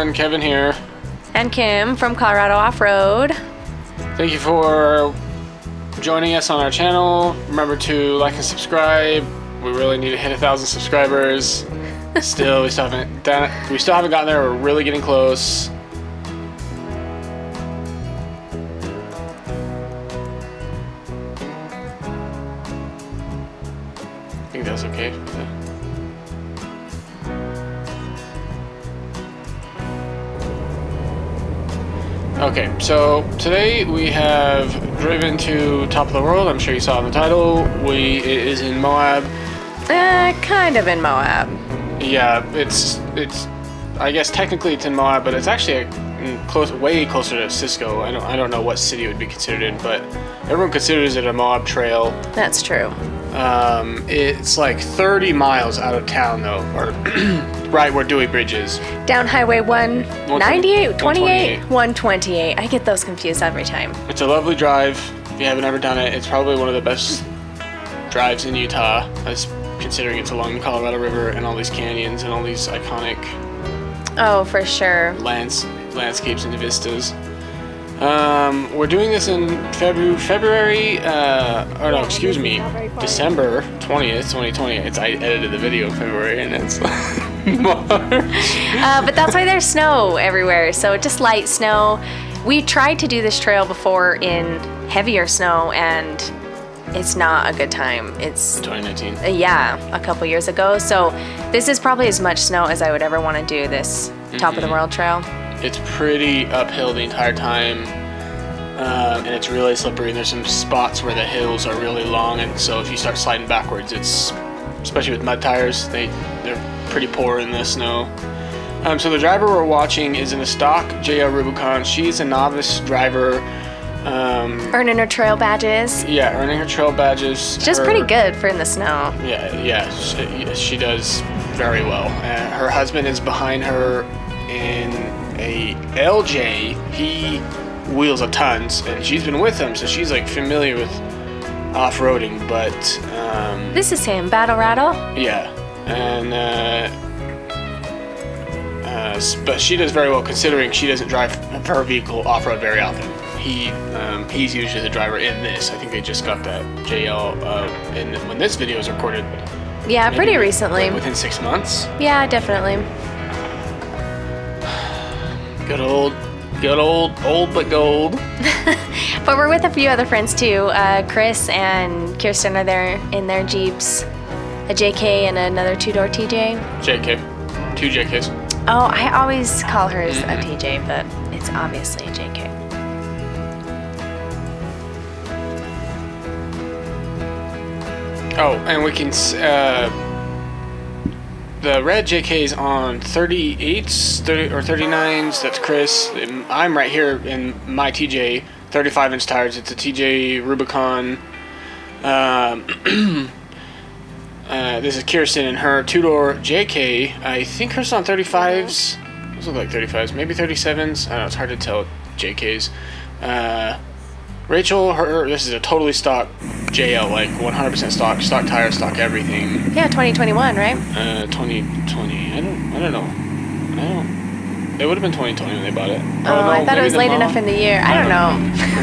everyone, Kevin here. And Kim from Colorado Off-Road. Thank you for joining us on our channel. Remember to like and subscribe. We really need to hit 1,000 subscribers. We still haven't done it. We still haven't gotten there. We're really getting close. I think that's okay. Okay, so today we have driven to Top of the World. I'm sure you saw in the title. It is in Moab. Kind of in Moab. Yeah, it's. I guess technically it's in Moab, but it's actually way closer to Cisco. I don't know what city it would be considered in, but everyone considers it a Moab trail. That's true. It's like 30 miles out of town though, or right where Dewey Bridge is. Down Highway 198, 128. I get those confused every time. It's a lovely drive. If you haven't ever done it, it's probably one of the best drives in Utah, considering it's along the Colorado River and all these canyons and all these iconic for sure. landscapes and vistas. We're doing this in December 20th, 2020. I edited the video in February and it's March. But that's why there's snow everywhere. So just light snow. We tried to do this trail before in heavier snow and it's not a good time. It's 2019. A couple years ago. So this is probably as much snow as I would ever want to do this Top of the World trail. It's pretty uphill the entire time, and it's really slippery. And there's some spots where the hills are really long, and so if you start sliding backwards, especially with mud tires, they're pretty poor in the snow. So the driver we're watching is in a stock JL Rubicon. She's a novice driver. Earning her trail badges. Yeah, earning her trail badges. Just pretty good for in the snow. Yeah, she does very well. Her husband is behind her in a LJ. He wheels a tons, and she's been with him, so she's like familiar with off-roading. But this is him, Battle Rattle. Yeah, and but she does very well considering she doesn't drive her vehicle off-road very often. He's usually the driver in this. I think they just got that JL and when this video is recorded. Yeah, pretty recently. Within 6 months. Yeah, definitely. Good old but gold. But we're with a few other friends too. Chris and Kirsten are there in their Jeeps. A JK and another two-door TJ. JK. Two JKs. Oh, I always call hers a TJ, but it's obviously a JK. Oh, and we can the red JK's on 38s, 30 or 39s. That's Chris. I'm right here in my TJ, 35-inch tires. It's a TJ Rubicon. This is Kirsten and her two-door JK. I think hers on 35s. Those look like 35s, maybe 37s. I don't know. It's hard to tell JKs. Rachel, this is a totally stock JL, like 100% stock tire, stock everything. Yeah, 2021, right? 2020. I don't know. It would have been 2020 when they bought it. No, I thought it was late enough in the year. I don't know.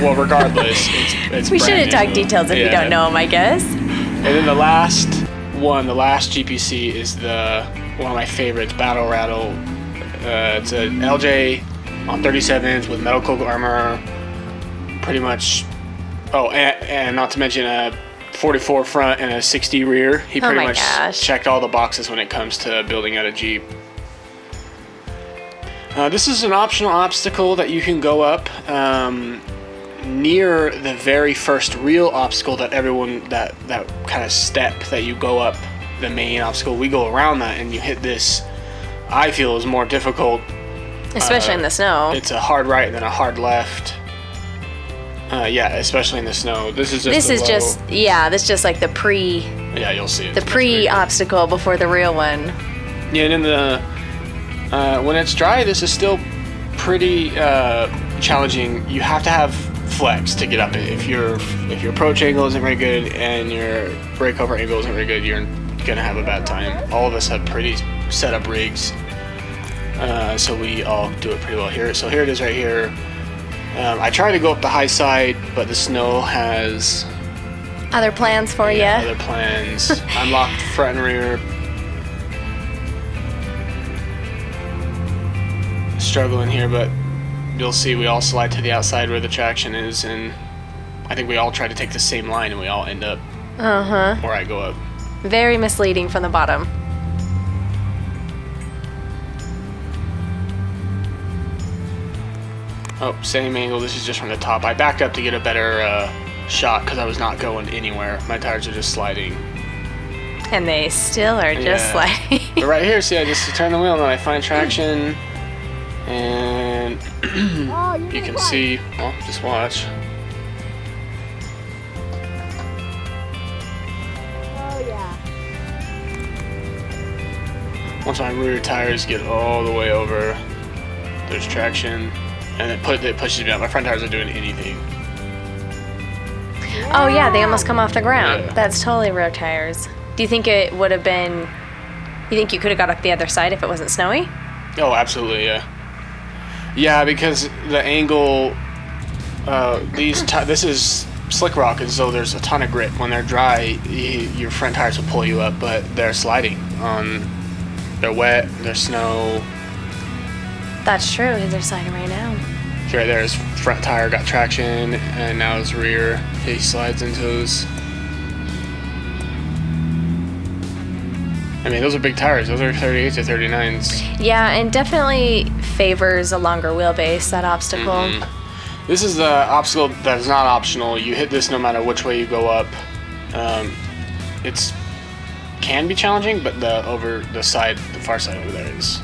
Well, regardless, it's we shouldn't talk details if you don't know them, I guess. And then the last GPC is one of my favorites, Battle Rattle. It's an LJ on 37s with metal cloak armor. Pretty much. Oh, and not to mention a 44 front and a 60 rear. He pretty much checked all the boxes when it comes to building out a Jeep. This is an optional obstacle that you can go up near the very first real obstacle that that kind of step that you go up, the main obstacle. We go around that and you hit this. I feel is more difficult. Especially in the snow. It's a hard right and then a hard left. Especially in the snow. This is just like the pre. Yeah, you'll see it. The pre-obstacle before the real one. Yeah, and then when it's dry, this is still pretty challenging. You have to have flex to get up it. If your approach angle isn't very good and your breakover angle isn't very good, you're gonna have a bad time. All of us have pretty set up rigs. so we all do it pretty well here. So here it is right here. I try to go up the high side, but the snow has Other plans for you? other plans. I'm locked front and rear. Struggling here, but you'll see we all slide to the outside where the traction is, and I think we all try to take the same line, and we all end up where I go up. Very misleading from the bottom. Oh, same angle. This is just from the top. I backed up to get a better shot because I was not going anywhere. My tires are just sliding. And they still are just sliding. But right here, see, I just turn the wheel and then I find traction, and you can see. Well, just watch. Once my rear tires get all the way over, there's traction, and it pushes me out. My front tires are doing anything. Oh yeah, they almost come off the ground. Yeah. That's totally rear tires. Do you think it would have been? You think you could have got up the other side if it wasn't snowy? Oh, absolutely, yeah. Yeah, because the angle, this is slick rock, and so there's a ton of grip. When they're dry, your front tires will pull you up, but they're sliding on. They're wet, they're snow. That's true. They're sliding right now. See right there, his front tire got traction, and now his rear, he slides into his. I mean, those are big tires. Those are 38s to 39s. Yeah, and definitely favors a longer wheelbase, that obstacle. This is the obstacle that's not optional. You hit this no matter which way you go up. It's can be challenging, but the far side over there is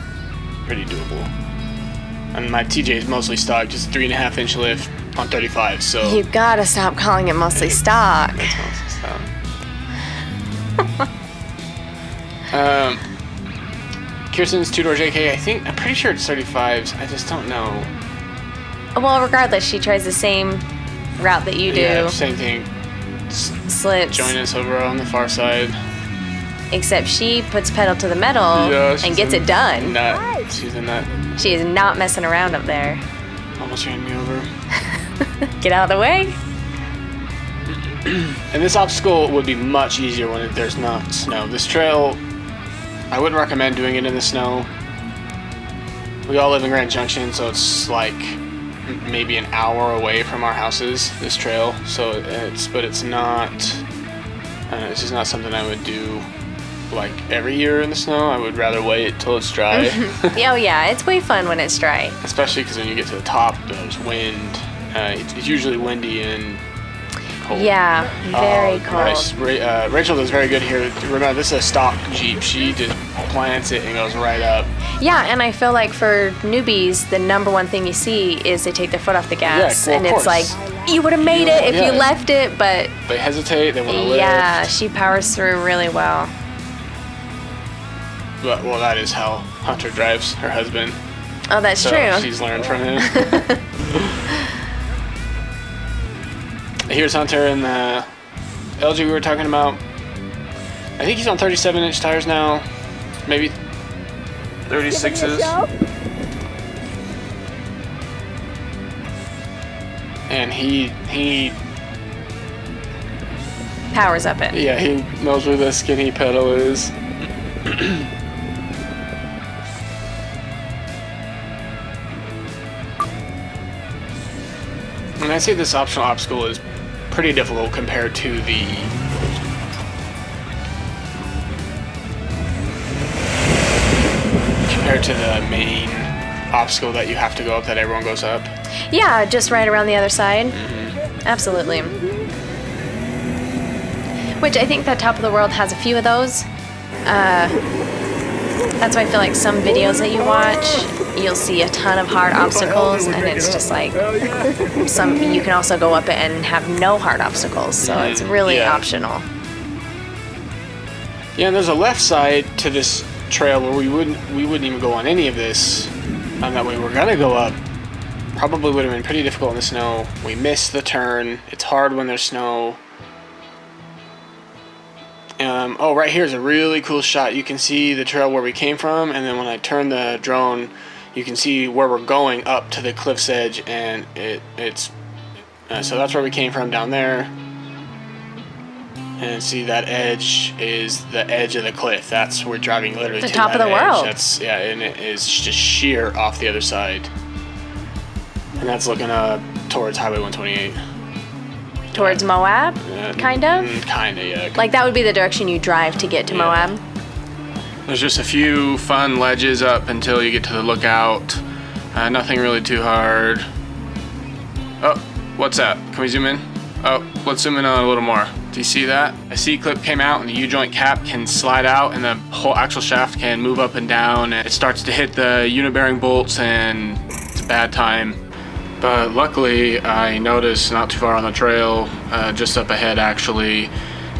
pretty doable. And my TJ is mostly stock, just 3.5 inch lift on 35. So You gotta stop calling it mostly stock. It's mostly stock. Kirsten's two-door JK, I'm pretty sure it's 35s. I just don't know. Well, regardless, she tries the same route that you do. Yeah, same thing. Slips. Join us over on the far side. Except she puts pedal to the metal and gets it done. Nut. She's a nut. She is not messing around up there. Almost ran me over. Get out of the way. And this obstacle would be much easier when there's not snow. This trail, I wouldn't recommend doing it in the snow. We all live in Grand Junction, so it's like maybe an hour away from our houses, this trail. So it's not, it's just not something I would do like every year in the snow. I would rather wait till it's dry. Oh yeah, it's way fun when it's dry. Especially because when you get to the top, there's wind. It's usually windy and cold. Yeah, very cold. Nice. Rachel does very good here. Remember, this is a stock Jeep. She just plants it and goes right up. Yeah, and I feel like for newbies, the number one thing you see is they take their foot off the gas. Yeah, well, and of it's course. like, you would have made it if you left it, but They hesitate, they want to lift. yeah, she powers through really well. But, well, that is how Hunter drives her husband. Oh, that's So true. she's learned from him. Here's Hunter in the LG we were talking about. I think he's on 37-inch tires now. Maybe 36s. And he Powers up it. yeah, he knows where the skinny pedal is. And I say this optional obstacle is pretty difficult compared to the main obstacle that you have to go up that everyone goes up. Yeah, just right around the other side. Absolutely. Which I think that Top of the World has a few of those. That's why I feel like some videos that you watch, you'll see a ton of hard obstacles, and it's just like you can also go up it and have no hard obstacles, so it's really optional. Yeah, and there's a left side to this trail where we wouldn't even go on any of this, and that way we're gonna go up. Probably would have been pretty difficult in the snow. We missed the turn. It's hard when there's snow. Oh, right here is a really cool shot. You can see the trail where we came from, and then when I turn the drone, you can see where we're going up to the cliff's edge, and it's so that's where we came from down there. And see, that edge is the edge of the cliff. That's we're driving literally the to top that of the edge. world. That's and it is just sheer off the other side. And that's looking towards Highway 128. Towards Moab, kind of? Kind of, yeah. Like that would be the direction you drive to get to Moab? There's just a few fun ledges up until you get to the lookout. Nothing really too hard. Oh, what's that? Can we zoom in? Oh, let's zoom in on a little more. Do you see that? A C-clip came out and the U-joint cap can slide out and the whole axle shaft can move up and down. And it starts to hit the unit bearing bolts and it's a bad time. But luckily I noticed not too far on the trail, just up ahead actually,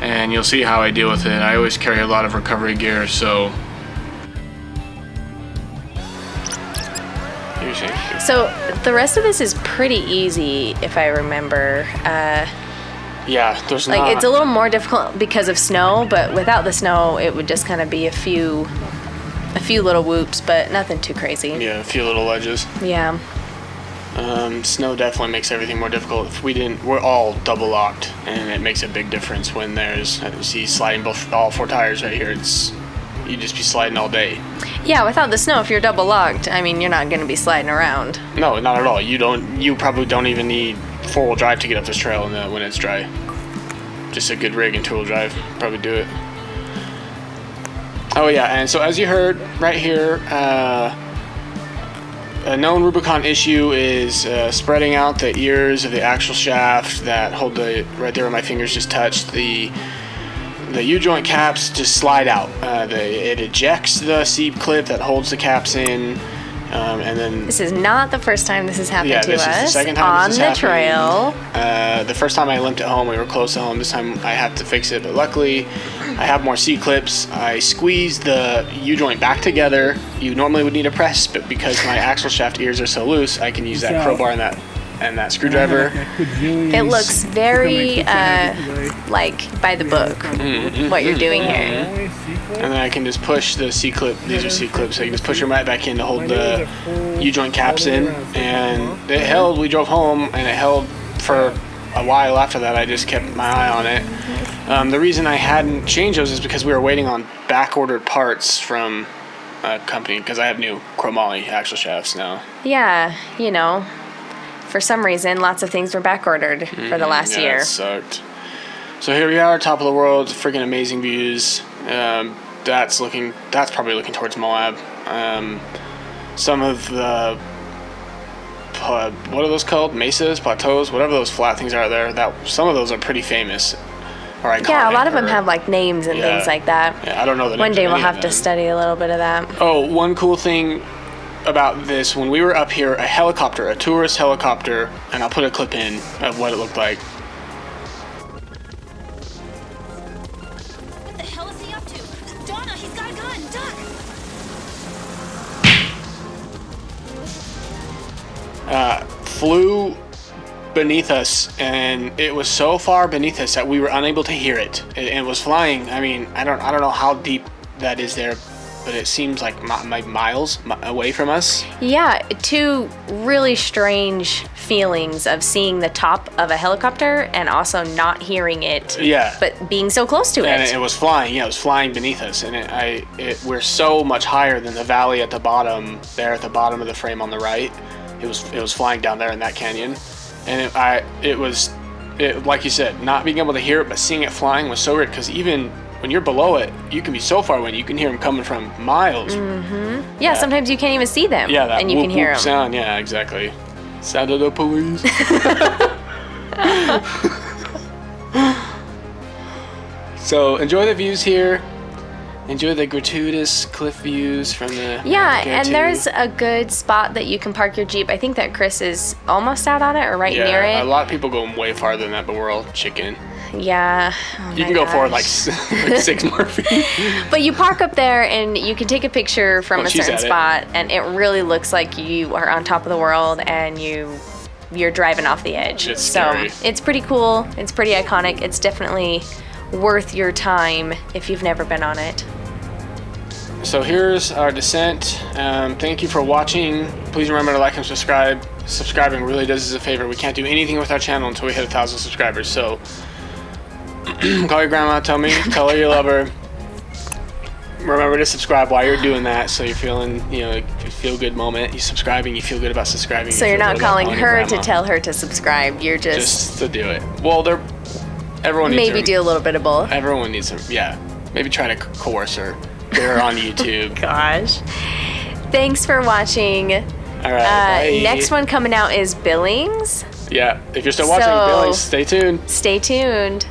and you'll see how I deal with it. I always carry a lot of recovery gear, so. So the rest of this is pretty easy if I remember. Yeah, there's like not. it's a little more difficult because of snow, but without the snow it would just kind of be a few little whoops, but nothing too crazy. Yeah, a few little ledges. Yeah. Snow definitely makes everything more difficult. If we're all double locked, and it makes a big difference when there's, you see sliding all 4 tires right here. You just be sliding all day. Yeah, without the snow, if you're double locked, I mean, you're not going to be sliding around. No, not at all. You probably don't even need 4-wheel drive to get up this trail when it's dry. Just a good rig and 2-wheel drive probably do it. Oh yeah, and so as you heard right here, a known Rubicon issue is spreading out the ears of the axle shaft that hold right there where my fingers just touched. The U-joint caps just slide out. It ejects the C-clip that holds the caps in, and then... This is not the first time this has happened to us. Yeah, this is the second time on this the has trail. The first time I limped it home, we were close to home. This time I had to fix it, but luckily I have more C-clips. I squeezed the U-joint back together. You normally would need a press, but because my axle shaft ears are so loose, I can use that crowbar and that screwdriver. It looks very like by the book what you're doing here. And then I can just push the C-clip. These are C-clips, so you can just push them right back in to hold the U-joint caps in. And it held. We drove home, and it held for a while after that. I just kept my eye on it. The reason I hadn't changed those is because we were waiting on back-ordered parts from a company, because I have new chromoly axle shafts now. Yeah, you know. For some reason, lots of things were back-ordered for the last year. That sucked. So here we are, top of the world, freaking amazing views. That's probably looking towards Moab. Some of the, what are those called? Mesas, plateaus, whatever those flat things are there. Some of those are pretty famous or iconic. Yeah, a lot of them have like names and things like that. Yeah, I don't know the names. One day of we'll any of have to them. study a little bit of that. Oh, one cool thing about this, when we were up here, a tourist helicopter, and I'll put a clip in of what it looked like. What the hell is he up to? Donna, he's got a gun! Duck! Flew beneath us, and it was so far beneath us that we were unable to hear it. It was flying. I mean, I don't know how deep that is there, but it seems like miles away from us. Yeah, 2 really strange feelings of seeing the top of a helicopter and also not hearing it. Yeah. But being so close to And it. it was flying. Yeah, it was flying beneath us, and we're so much higher than the valley at the bottom. There, at the bottom of the frame on the right, it was flying down there in that canyon, and it was like you said, not being able to hear it, but seeing it flying was so weird, because even when you're below it, you can be so far away, you can hear them coming from miles. Mm-hmm. Yeah, sometimes you can't even see them. Yeah, that and you can hear them. Sound. Yeah, exactly. Sound of the police. So enjoy the views here. Enjoy the gratuitous cliff views from the. Yeah, and there's a good spot that you can park your Jeep. I think that Chris is almost out on it or right near it. A lot of people go way farther than that, but we're all chicken. Yeah. Oh you can go forward like 6 more feet. But you park up there and you can take a picture from a certain spot, and it really looks like you are on top of the world and you're driving off the edge. It's scary. So it's pretty cool. It's pretty iconic. It's definitely worth your time if you've never been on it. So here's our descent. Thank you for watching. Please remember to like and subscribe. Subscribing really does us a favor. We can't do anything with our channel until we hit 1,000 subscribers. So call your grandma, tell her you love her. Remember to subscribe while you're doing that, so you're feeling, a feel good moment. You subscribing, you feel good about subscribing. So you're not calling her to tell her to subscribe. You're just to do it. Well, everyone needs maybe do a little bit of both. Everyone needs her. Yeah, maybe try to coerce her. Get her on YouTube. Gosh. Thanks for watching. All right. Bye. Next one coming out is Billings. Yeah. If you're still watching Billings, stay tuned. Stay tuned.